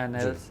NLs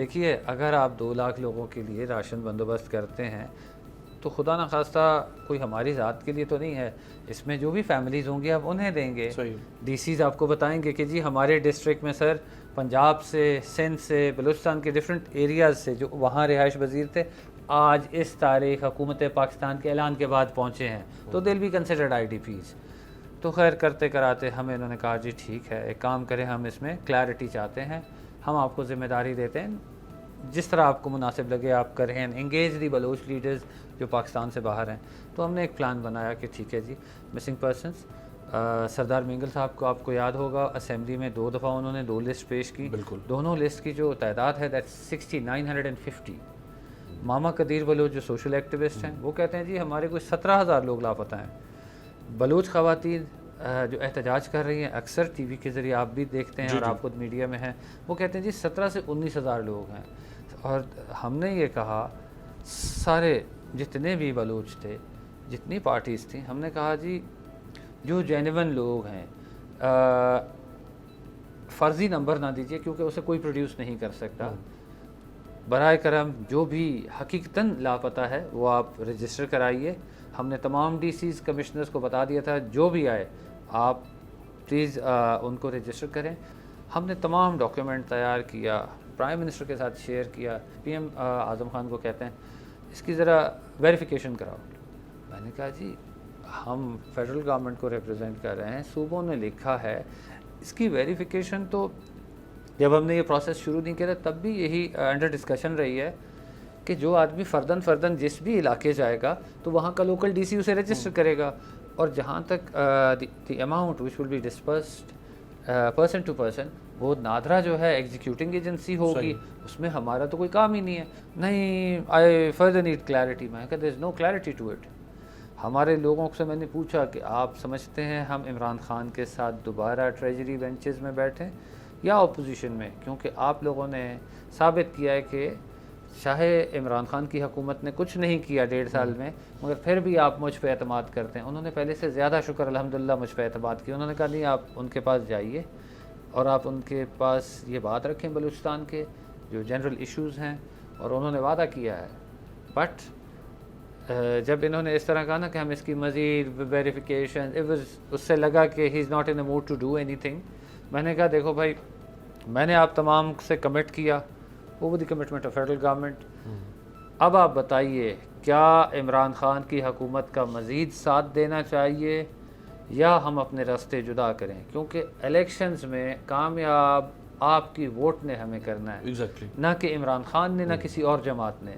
دیکھیے اگر آپ 2 لاکھ لوگوں کے لیے راشن بندوبست کرتے ہیں تو خدا نخواستہ کوئی ہماری ذات کے لیے تو نہیں ہے، اس میں جو بھی فیملیز ہوں گی آپ انہیں دیں گے. صحیح. ڈی سیز آپ کو بتائیں گے کہ جی ہمارے ڈسٹرکٹ میں سر پنجاب سے، سندھ سے، بلوچستان کے ڈفرینٹ ایریاز سے جو وہاں رہائش پذیر تھے آج اس تاریخ حکومت پاکستان کے اعلان کے بعد پہنچے ہیں، تو دل بھی کنسیڈرڈ آئی ڈی پیز. تو خیر کرتے کراتے ہمیں انہوں نے کہا جی ٹھیک ہے ایک کام کریں، ہم اس میں کلیئرٹی چاہتے ہیں، ہم آپ کو ذمہ داری دیتے ہیں، جس طرح آپ کو مناسب لگے آپ کریں، انگیج دی بلوچ لیڈرز جو پاکستان سے باہر ہیں. تو ہم نے ایک پلان بنایا کہ ٹھیک ہے جی مسنگ پرسنس. سردار مینگل صاحب کو آپ کو یاد ہوگا اسمبلی میں 2 دفعہ انہوں نے 2 لسٹ پیش کی. بالکل. دونوں لسٹ کی جو تعداد ہے دیٹ 6950. ماما قدیر بلوچ جو سوشل ایکٹیوسٹ ہیں وہ کہتے ہیں جی ہمارے کوئی 17,000 لوگ لاپتہ ہیں. بلوچ خواتین جو احتجاج کر رہی ہیں اکثر ٹی وی کے ذریعے آپ بھی دیکھتے ہیں اور آپ خود میڈیا میں ہیں، وہ کہتے ہیں جی 17 سے 19,000 لوگ ہیں. اور ہم نے یہ کہا سارے جتنے بھی بلوچ تھے، جتنی پارٹیز تھیں، ہم نے کہا جی جو جینون لوگ ہیں فرضی نمبر نہ دیجیے کیونکہ اسے کوئی پروڈیوس نہیں کر سکتا. برائے کرم جو بھی حقیقتاً لاپتہ ہے وہ آپ رجسٹر کرائیے. ہم نے تمام ڈی سیز کمشنرز کو بتا دیا تھا جو بھی آئے آپ پلیز ان کو رجسٹر کریں. ہم نے تمام ڈاکیومنٹ تیار کیا، پرائم منسٹر کے ساتھ شیئر کیا. پی ایم اعظم خان کو کہتے ہیں اس کی ذرا ویریفیکیشن کراؤ. میں نے کہا جی ہم فیڈرل گورنمنٹ کو ریپرزینٹ کر رہے ہیں، صوبوں نے لکھا ہے، اس کی ویریفیکیشن تو جب ہم نے یہ پروسیس شروع نہیں کیا تھا تب بھی یہی انڈر ڈسکشن رہی ہے کہ جو آدمی فرداً جس بھی علاقے جائے گا تو وہاں کا لوکل ڈی سی اسے رجسٹر کرے گا. اور جہاں تک the amount which will be dispersed person to person وہ نادرا جو ہے ایگزیکیوٹنگ ایجنسی ہوگی، اس میں ہمارا تو کوئی کام ہی نہیں ہے. نہیں آئی فردر نیڈ کلیئرٹی. میں کہا دیر از نو کلیئرٹی ٹو اٹ. ہمارے لوگوں سے میں نے پوچھا کہ آپ سمجھتے ہیں ہم عمران خان کے ساتھ دوبارہ ٹریجری بینچز میں بیٹھیں یا اپوزیشن میں؟ کیونکہ آپ لوگوں نے ثابت کیا ہے کہ چاہے عمران خان کی حکومت نے کچھ نہیں کیا 1.5 سال میں مگر پھر بھی آپ مجھ پہ اعتماد کرتے ہیں. انہوں نے پہلے سے زیادہ شکر الحمدللہ مجھ پہ اعتماد کیا. انہوں نے کہا نہیں آپ ان کے پاس جائیے اور آپ ان کے پاس یہ بات رکھیں بلوچستان کے جو جنرل ایشوز ہیں، اور انہوں نے وعدہ کیا ہے. بٹ جب انہوں نے اس طرح کہا نا کہ ہم اس کی مزید ویریفیکیشن، اس سے لگا کہ he is not in a mood to do اینی تھنگ. میں نے کہا دیکھو بھائی میں نے آپ تمام سے کمٹ کیا، وہ the commitment of federal government. اب آپ بتائیے کیا عمران خان کی حکومت کا مزید ساتھ دینا چاہیے یا ہم اپنے راستے جدا کریں؟ کیونکہ الیکشنز میں کامیاب آپ کی ووٹ نے ہمیں کرنا ہے، نہ کہ عمران خان نے، نہ کسی اور جماعت نے.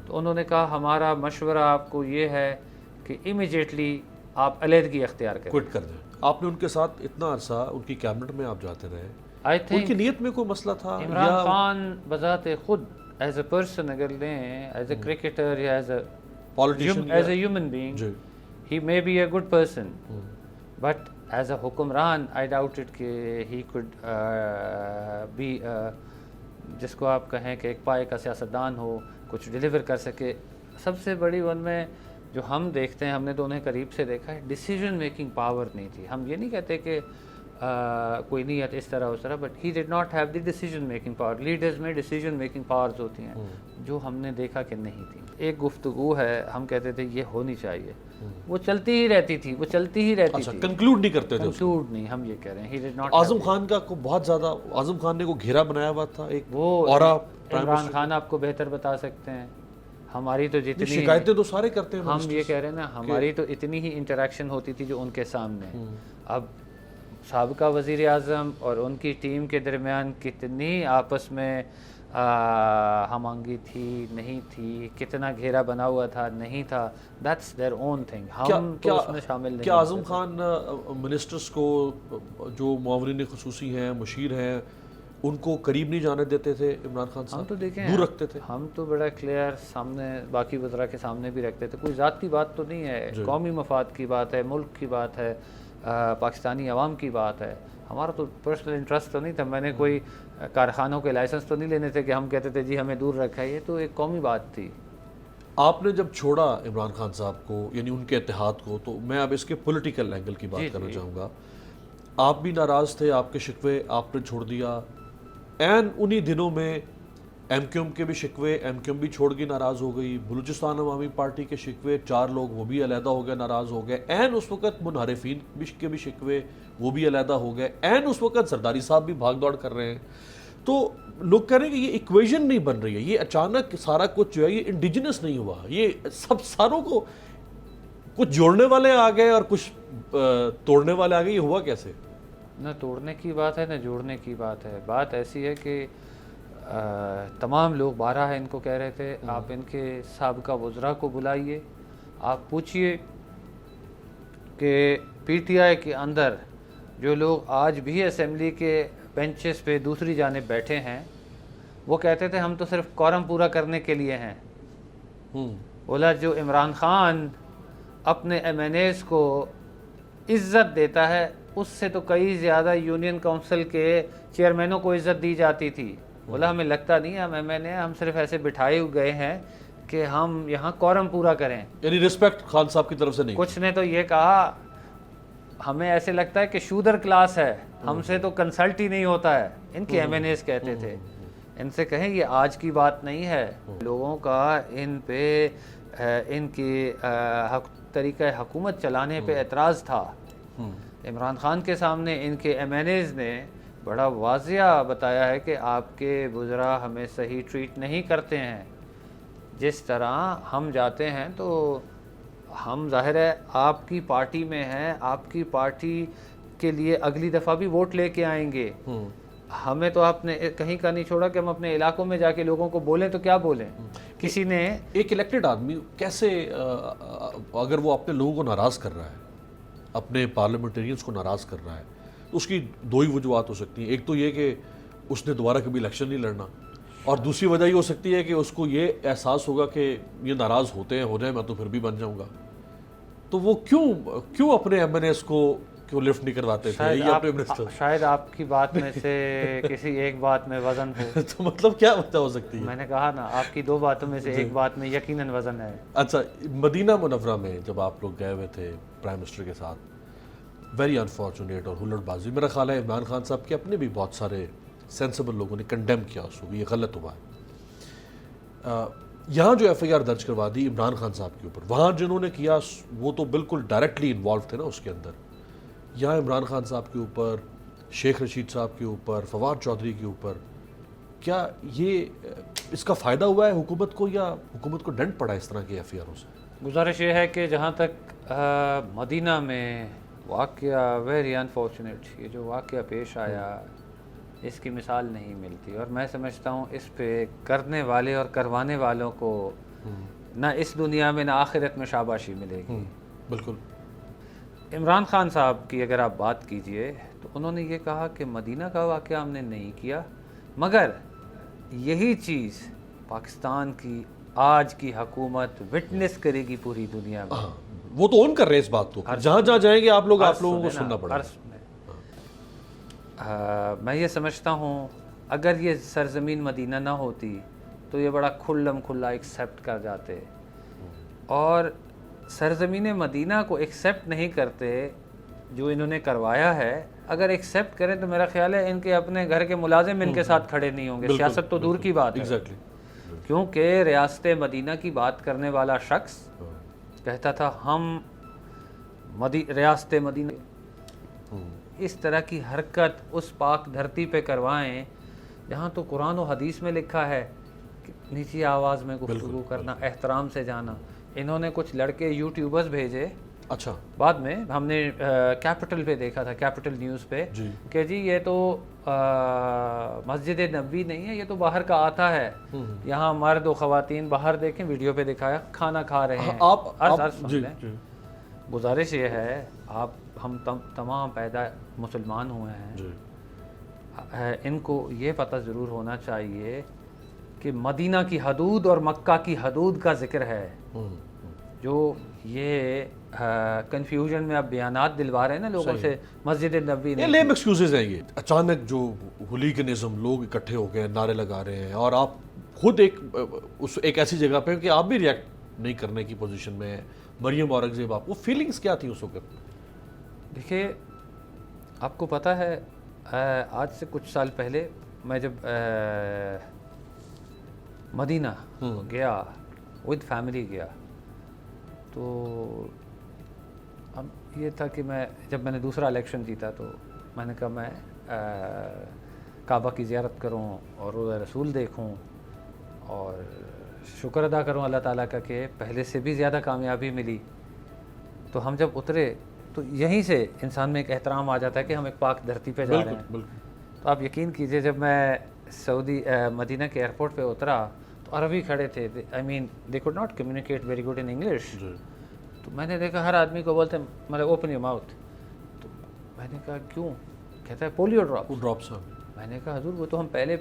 تو انہوں نے کہا ہمارا مشورہ آپ کو یہ ہے کہ امیجیٹلی آپ علیحدگی اختیار کریں، کوئٹ کر دیں. آپ نے ان کے ساتھ اتنا عرصہ ان کی کیبنٹ میں آپ جاتے رہے، آئی ان تھنک کی نیت میں کوئی مسئلہ تھا؟ عمران خان بذات خود ایز اے پرسن اگر لیں، ایز اے کرکٹر یا as a human being, he may be a good person, but as a حکمران آئی ڈاؤٹ اٹ کہ ہی کوڈ بی جس کو آپ کہیں کہ ایک پائے کا سیاستدان ہو، کچھ ڈیلیور کر سکے. سب سے بڑی ان میں جو ہم دیکھتے ہیں، ہم نے تو انہیں قریب سے دیکھا ہے، ڈیسیجن میکنگ پاور نہیں تھی. ہم یہ نہیں کہتے کہ کوئی نہیں ہے اس طرح اس طرح، but he did not have the decision making power. Leaders میں ڈیسیجن میکنگ پاورز ہوتی ہیں جو ہم نے دیکھا کہ نہیں تھی. ایک گفتگو ہے ہم کہتے تھے یہ ہونی چاہیے، وہ چلتی ہی رہتی تھی، کنکلوڈ نہیں کرتے تھے. کنکلوڈ نہیں، ہم یہ کہہ رہے ہیں ہی ڈڈ ناٹ. اعظم خان کا کو بہت زیادہ، اعظم خان نے کو گھیرا بنایا ہوا تھا ایک، وہ اور عمران خان آپ کو بہتر بتا سکتے ہیں. ہماری تو جتنی شکایتیں تو سارے کرتے ہیں، ہم یہ کہہ رہے ہیں نا ہماری تو اتنی ہی انٹریکشن ہوتی تھی جو ان کے سامنے. اب سابقہ وزیر اعظم اور ان کی ٹیم کے درمیان کتنی آپس میں ہم آہنگی تھی نہیں تھی، کتنا گھیرا بنا ہوا تھا نہیں تھا، دیٹس دیئر اون تھنگ. ہم تو اس میں شامل نہیں. کیا اعظم خان منسٹرز کو جو معاونین خصوصی ہیں، مشیر ہیں، ان کو قریب نہیں جانے دیتے تھے عمران خان صاحب؟ ہم تو دیکھیں دور رکھتے تھے. ہم تو بڑا کلیئر سامنے باقی وزراء کے سامنے بھی رکھتے تھے. کوئی ذاتی بات تو نہیں ہے، قومی مفاد کی بات ہے، ملک کی بات ہے، پاکستانی عوام کی بات ہے. ہمارا تو پرسنل انٹرسٹ تو نہیں تھا. میں نے کوئی کارخانوں کے لائسنس تو نہیں لینے تھے کہ ہم کہتے تھے جی ہمیں دور رکھا ہے. یہ تو ایک قومی بات تھی. آپ نے جب چھوڑا عمران خان صاحب کو، یعنی ان کے اتحاد کو، تو میں اب اس کے پولیٹیکل اینگل کی بات کرنا چاہوں گا. آپ بھی ناراض تھے، آپ کے شکوے آپ نے چھوڑ دیا. انہی دنوں میں ایم کیو ایم کے بھی شکوے، ایم کیو ایم بھی چھوڑ کے ناراض ہو گئی، بلوچستان عوامی پارٹی کے شکوے 4 لوگ وہ بھی علیحدہ ہو گئے، ناراض ہو گئے، این اس وقت منحرفین کے بھی شکوے وہ بھی علیحدہ ہو گئے، این اس وقت زرداری صاحب بھی بھاگ دوڑ کر رہے ہیں. تو لوگ کہہ رہے ہیں کہ یہ ایکویژن نہیں بن رہی ہے، یہ اچانک سارا کچھ جو ہے یہ انڈیجنس نہیں ہوا، یہ سب ساروں کو کچھ جوڑنے والے آ گئے اور کچھ توڑنے والے آ گئے. یہ ہوا کیسے؟ نہ توڑنے کی بات ہے نہ جوڑنے کی بات ہے. بات ایسی ہے کہ تمام لوگ 12 ان کو کہہ رہے تھے آپ ان کے سابقہ وزراء کو بلائیے، آپ پوچھئے کہ پی ٹی آئی کے اندر جو لوگ آج بھی اسمبلی کے بینچز پہ دوسری جانب بیٹھے ہیں وہ کہتے تھے ہم تو صرف کورم پورا کرنے کے لیے ہیں. بولا جو عمران خان اپنے ایم این ایز کو عزت دیتا ہے اس سے تو کئی زیادہ یونین کونسل کے چیئرمینوں کو عزت دی جاتی تھی. بولا ہمیں لگتا نہیں ہم ایم این اے ہم صرف ایسے بٹھائے گئے ہیں کہ ہم یہاں کورم پورا کریں. یعنی رسپیکٹ خان صاحب کی طرف سے نہیں. کچھ نے تو یہ کہا ہمیں ایسے لگتا ہے کہ شودر کلاس ہے، ہم سے تو کنسلٹ ہی نہیں ہوتا ہے. ان کے ایم این ایز کہتے تھے. ان سے کہیں یہ آج کی بات نہیں ہے، لوگوں کا ان پہ ان کی طریقہ حکومت چلانے پہ اعتراض تھا. عمران خان کے سامنے ان کے ایم این ایز نے بڑا واضح بتایا ہے کہ آپ کے وزراء ہمیں صحیح ٹریٹ نہیں کرتے ہیں. جس طرح ہم جاتے ہیں تو ہم ظاہر ہے آپ کی پارٹی میں ہیں، آپ کی پارٹی کے لیے اگلی دفعہ بھی ووٹ لے کے آئیں گے. ہمیں تو آپ نے کہیں کا نہیں چھوڑا کہ ہم اپنے علاقوں میں جا کے لوگوں کو بولیں تو کیا بولیں. کسی نے ایک الیکٹڈ آدمی کیسے اگر وہ اپنے لوگوں کو ناراض کر رہا ہے، اپنے پارلیمنٹرینز کو ناراض کر رہا ہے، تو اس کی 2 ہی وجوہات ہو سکتی ہیں. ایک تو یہ کہ اس نے دوبارہ کبھی الیکشن نہیں لڑنا، اور دوسری وجہ یہ ہو سکتی ہے کہ اس کو یہ احساس ہوگا کہ یہ ناراض ہوتے ہیں ہو جائیں میں تو پھر بھی بن جاؤں گا. تو وہ کیوں اپنے ایم این ایس کو کیوں لفٹ نہیں کرواتے تھے؟ شاید آپ کی بات میں سے کسی ایک بات میں وزن ہو. تو مطلب کیا وجہ ہو سکتی ہے؟ میں نے کہا نا آپ کی 2 باتوں میں سے ایک بات میں یقیناً وزن ہے. اچھا، مدینہ منورہ میں جب آپ لوگ گئے ہوئے تھے پرائم منسٹر کے ساتھ، ویری انفارچونیٹ اور ہلڑ بازی، میرا خیال ہے عمران خان صاحب کے اپنے بھی بہت سارے سینسیبل لوگوں نے کنڈیم کیا اس کو، یہ غلط ہوا ہے. یہاں جو ایف آئی آر درج کروا دی عمران خان صاحب کے اوپر، وہاں جنہوں نے کیا وہ تو بالکل ڈائریکٹلی انوالو تھے نا اس کے اندر. یہاں عمران خان صاحب کے اوپر، شیخ رشید صاحب کے اوپر، فواد چودھری کے اوپر، کیا یہ اس کا فائدہ ہوا ہے حکومت کو یا حکومت کو ڈنڈ پڑا اس طرح کے ایف آئی آروں سے؟ گزارش یہ ہے کہ جہاں تک مدینہ میں واقعہ ویری انفارچونیٹ، یہ جو واقعہ پیش آیا اس کی مثال نہیں ملتی. اور میں سمجھتا ہوں اس پہ کرنے والے اور کروانے والوں کو نہ اس دنیا میں نہ آخرت میں شاباشی ملے گی. بالکل. عمران خان صاحب کی اگر آپ بات کیجئے تو انہوں نے یہ کہا کہ مدینہ کا واقعہ ہم نے نہیں کیا، مگر یہی چیز پاکستان کی آج کی حکومت وٹنس کرے گی پوری دنیا میں. وہ تو اون کر رہے ہیں اس بات کو، جہاں جہاں جائیں گے آپ لوگوں کو سننا پڑے گا. میں یہ سمجھتا ہوں اگر یہ سرزمین مدینہ نہ ہوتی تو یہ بڑا کھلم کھلا ایکسیپٹ کر جاتے، اور سرزمین مدینہ کو ایکسیپٹ نہیں کرتے جو انہوں نے کروایا ہے. اگر ایکسیپٹ کریں تو میرا خیال ہے ان کے اپنے گھر کے ملازم ان کے ساتھ کھڑے نہیں ہوں گے. سیاست تو دور کی بات ہے، کیونکہ ریاست مدینہ کی بات کرنے والا شخص کہتا تھا ہم ریاست مدینہ. اس طرح کی حرکت اس پاک دھرتی پہ کروائیں جہاں تو قرآن و حدیث میں لکھا ہے کہ نیچی آواز میں گفتگو کرنا، احترام سے جانا. انہوں نے کچھ لڑکے یوٹیوبرز بھیجے، اچھا بعد میں ہم نے کیپٹل پہ دیکھا تھا، کیپٹل نیوز پہ، کہ جی یہ تو مسجد نبوی نہیں ہے، یہ تو باہر کا آتا ہے، یہاں مرد و خواتین باہر دیکھیں، ویڈیو پہ دکھایا کھانا کھا رہے ہیں. آپ گزارش یہ ہے ہم تمام پیدا مسلمان ہوئے ہیں، ان کو یہ پتہ ضرور ہونا چاہیے کہ مدینہ کی حدود اور مکہ کی حدود کا ذکر ہے. جو یہ کنفیوژن میں اب بیانات دلوا رہے ہیں نا لوگوں سے، مسجد نبوی نہیں، لیم ایکسکیوزز ہیں یہ. اچانک جو ہولیگنزم لوگ اکٹھے ہو گئے، نعرے لگا رہے ہیں، اور آپ خود ایک ایسی جگہ پہ کہ آپ بھی ریئیکٹ نہیں کرنے کی پوزیشن میں ہیں. مریم اورنگزیب، آپ وہ فیلنگز کیا تھی اس وقت؟ دیکھیے آپ کو پتہ ہے آج سے کچھ سال پہلے میں جب مدینہ گیا ود فیملی گیا. تو اب یہ تھا کہ جب میں نے دوسرا الیکشن جیتا تو میں نے کہا میں کعبہ کی زیارت کروں اور روضہ رسول دیکھوں اور شکر ادا کروں اللہ تعالیٰ کا کہ پہلے سے بھی زیادہ کامیابی ملی. تو ہم جب اترے تو یہیں سے انسان میں ایک احترام آ جاتا ہے کہ ہم ایک پاک دھرتی پہ جا رہے ہیں. تو آپ یقین کیجئے جب میں مدینہ کے ایئرپورٹ پہ اترا تو عربی کھڑے تھے. I mean they could not communicate very good in English. تو میں نے دیکھا ہر آدمی کو بولتے ہیں مطلب اوپن یور ماؤتھ. تو میں نے کہا کیوں؟ کہتا ہے پولیو ڈراپس. میں نے کہا حضور وہ تو ہم پہلے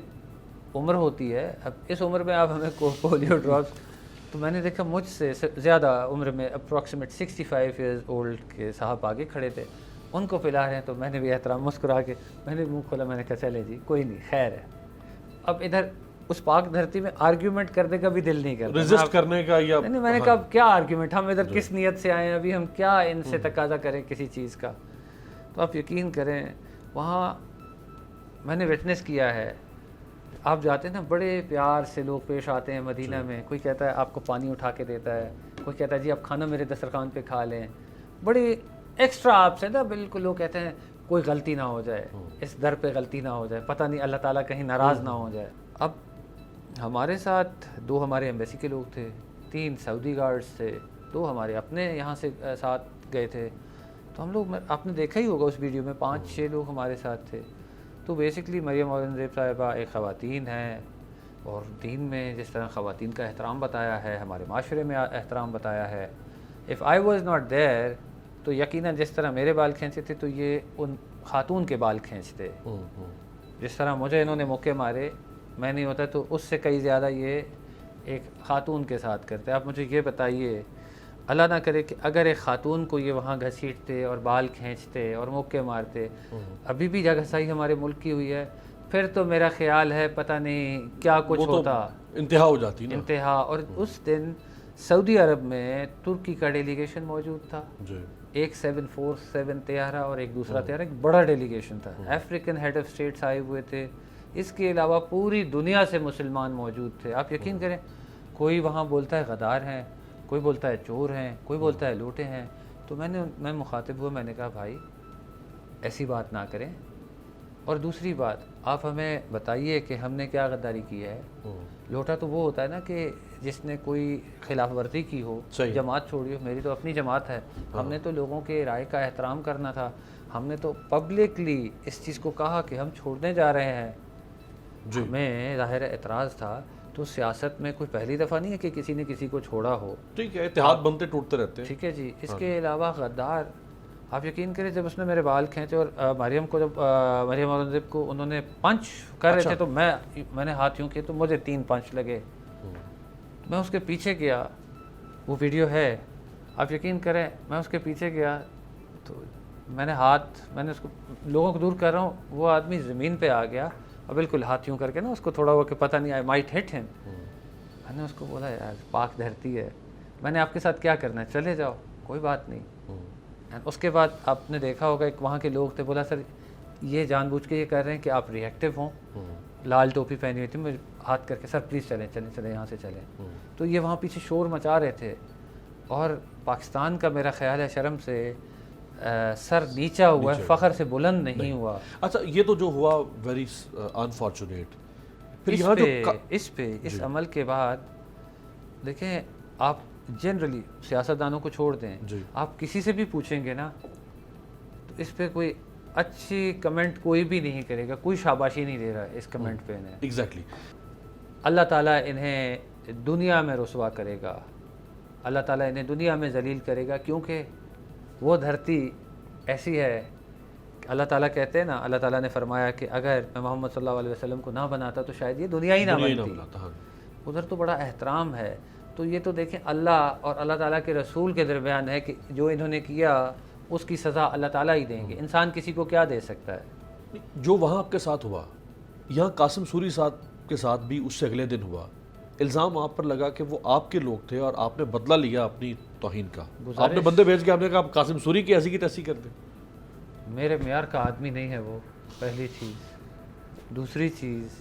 عمر ہوتی ہے, اب اس عمر میں آپ ہمیں پولیو ڈراپس. تو میں نے دیکھا مجھ سے زیادہ عمر میں اپروکسیمیٹ 65 ایئرز اولڈ کے صاحب آگے کھڑے تھے, ان کو پلا رہے ہیں. تو میں نے بھی احترام مسکرا کے میں نے منہ کھولا, میں نے کہا چلے جی کوئی نہیں خیر ہے. اب ادھر اس پاک دھرتی میں آرگیومنٹ کرنے کا بھی دل نہیں کرتا, ریزسٹ کرنے کا. یا نہیں, میں نے کہا کیا آرگیومنٹ, ہم ادھر کس نیت سے آئے ہیں, ابھی ہم کیا ان سے تقاضا کریں کسی چیز کا. تو آپ یقین کریں وہاں میں نے وٹنس کیا ہے, آپ جاتے ہیں نا بڑے پیار سے لوگ پیش آتے ہیں مدینہ میں. کوئی کہتا ہے آپ کو پانی اٹھا کے دیتا ہے, کوئی کہتا ہے جی آپ کھانا میرے دسترخوان پہ کھا لیں. بڑی ایکسٹرا آپ سے نا بالکل. لوگ کہتے ہیں کوئی غلطی نہ ہو جائے, اس در پہ غلطی نہ ہو جائے, پتہ نہیں اللہ تعالیٰ کہیں ناراض نہ ہو جائے. اب ہمارے ساتھ 2 ہمارے ایمبیسی کے لوگ تھے, 3 سعودی گارڈز تھے, 2 ہمارے اپنے یہاں سے ساتھ گئے تھے. تو ہم لوگ, آپ نے دیکھا ہی ہوگا اس ویڈیو میں 5-6 لوگ ہمارے ساتھ تھے. تو بیسکلی مریم اورنگزیب صاحبہ ایک خواتین ہیں, اور دین میں جس طرح خواتین کا احترام بتایا ہے, ہمارے معاشرے میں احترام بتایا ہے. If I was not there تو یقیناً جس طرح میرے بال کھینچے تھے تو یہ ان خاتون کے بال کھینچتے. جس طرح مجھے انہوں نے موقع مارے, میں نہیں ہوتا تو اس سے کئی زیادہ یہ ایک خاتون کے ساتھ کرتے. آپ مجھے یہ بتائیے, اللہ نہ کرے کہ اگر ایک خاتون کو یہ وہاں گھسیٹتے اور بال کھینچتے اور موقع مارتے, ابھی بھی جگہ گھسائی ہمارے ملک کی ہوئی ہے, پھر تو میرا خیال ہے پتہ نہیں کیا کچھ ہوتا, انتہا ہو جاتی نا, انتہا. اور اس دن سعودی عرب میں ترکی کا ڈیلیگیشن موجود تھا, ایک 747 طیارہ اور ایک دوسرا طیارہ, ایک بڑا ڈیلیگیشن تھا. افریقن ہیڈ آف اسٹیٹس آئے ہوئے تھے, اس کے علاوہ پوری دنیا سے مسلمان موجود تھے. آپ یقین کریں کوئی وہاں بولتا ہے غدار ہیں, کوئی بولتا ہے چور ہیں, کوئی بولتا ہے لوٹے ہیں. تو میں مخاطب ہوا, میں نے کہا بھائی ایسی بات نہ کریں. اور دوسری بات, آپ ہمیں بتائیے کہ ہم نے کیا غداری کی ہے. لوٹا تو وہ ہوتا ہے نا کہ جس نے کوئی خلاف ورزی کی ہو, جماعت چھوڑی ہو. میری تو اپنی جماعت ہے, ہم نے تو لوگوں کے رائے کا احترام کرنا تھا. ہم نے تو پبلکلی اس چیز کو کہا کہ ہم چھوڑنے جا رہے ہیں. ہمیں ظاہر اعتراض تھا. تو سیاست میں کوئی پہلی دفعہ نہیں ہے کہ کسی نے کسی کو چھوڑا ہو. ٹھیک ہے, اتحاد بنتے ٹوٹتے رہتے ہیں. ٹھیک ہے جی. اس کے علاوہ غدار, آپ یقین کریں جب اس نے میرے بال کھینچے اور مریم کو, جب مریم اورنگزیب کو انہوں نے پنچ کر رہے تھے تو میں نے ہاتھ یوں کیے تو مجھے 3 پنچ لگے. میں اس کے پیچھے گیا, وہ ویڈیو ہے, آپ یقین کریں میں اس کے پیچھے گیا تو میں نے اس کو لوگوں کو دور کر رہا ہوں, وہ آدمی زمین پہ آ گیا اور بالکل ہاتھ یوں کر کے نا اس کو تھوڑا ہوا کہ پتہ نہیں آئی مائٹ ہٹ ہم. میں نے اس کو بولا یار پاک دھرتی ہے, میں نے آپ کے ساتھ کیا کرنا ہے, چلے جاؤ کوئی بات نہیں. اس کے بعد آپ نے دیکھا ہوگا ایک وہاں کے لوگ تھے, بولا سر یہ جان بوجھ کے یہ کر رہے ہیں کہ آپ ری ایکٹیو ہوں. لال ٹوپی پہنی ہوئی تھی, مجھے ہاتھ کر کے سر پلیز چلیں یہاں سے چلیں. تو یہ وہاں پیچھے شور مچا رہے تھے, اور پاکستان کا میرا خیال ہے شرم سے سر نیچا ہوا ہے, فخر سے بلند نہیں ہوا. اچھا یہ تو جو ہوا ویری انفارچونیٹ. پھر یہاں جو اس عمل کے بعد دیکھیں آپ جنرلی سیاستدانوں کو چھوڑ دیں, آپ کسی سے بھی پوچھیں گے نا تو اس پہ کوئی اچھی کمنٹ کوئی بھی نہیں کرے گا, کوئی شاباشی نہیں دے رہا اس کمنٹ پہ انہیں. ایگزیکٹلی. اللہ تعالیٰ انہیں دنیا میں رسوا کرے گا, اللہ تعالیٰ انہیں دنیا میں ذلیل کرے گا, کیونکہ وہ دھرتی ایسی ہے. اللہ تعالیٰ کہتے ہیں نا, اللہ تعالیٰ نے فرمایا کہ اگر میں محمد صلی اللہ علیہ وسلم کو نہ بناتا تو شاید یہ دنیا ہی نہ بنتی. ادھر تو بڑا احترام ہے. تو یہ تو دیکھیں اللہ اور اللہ تعالیٰ کے رسول کے درمیان ہے کہ جو انہوں نے کیا اس کی سزا اللہ تعالیٰ ہی دیں گے, انسان کسی کو کیا دے سکتا ہے. جو وہاں آپ کے ساتھ ہوا, یہاں قاسم سوری صاحب کے ساتھ بھی اس سے اگلے دن ہوا. الزام آپ پر لگا کہ وہ آپ کے لوگ تھے اور آپ نے بدلہ لیا اپنی توہین کا. آپ نے بندے بھیج کے آپ نے کہا آپ قاسم سوری کی ایسی کی تیسی کر دیں. میرے معیار کا آدمی نہیں ہے وہ, پہلی چیز. دوسری چیز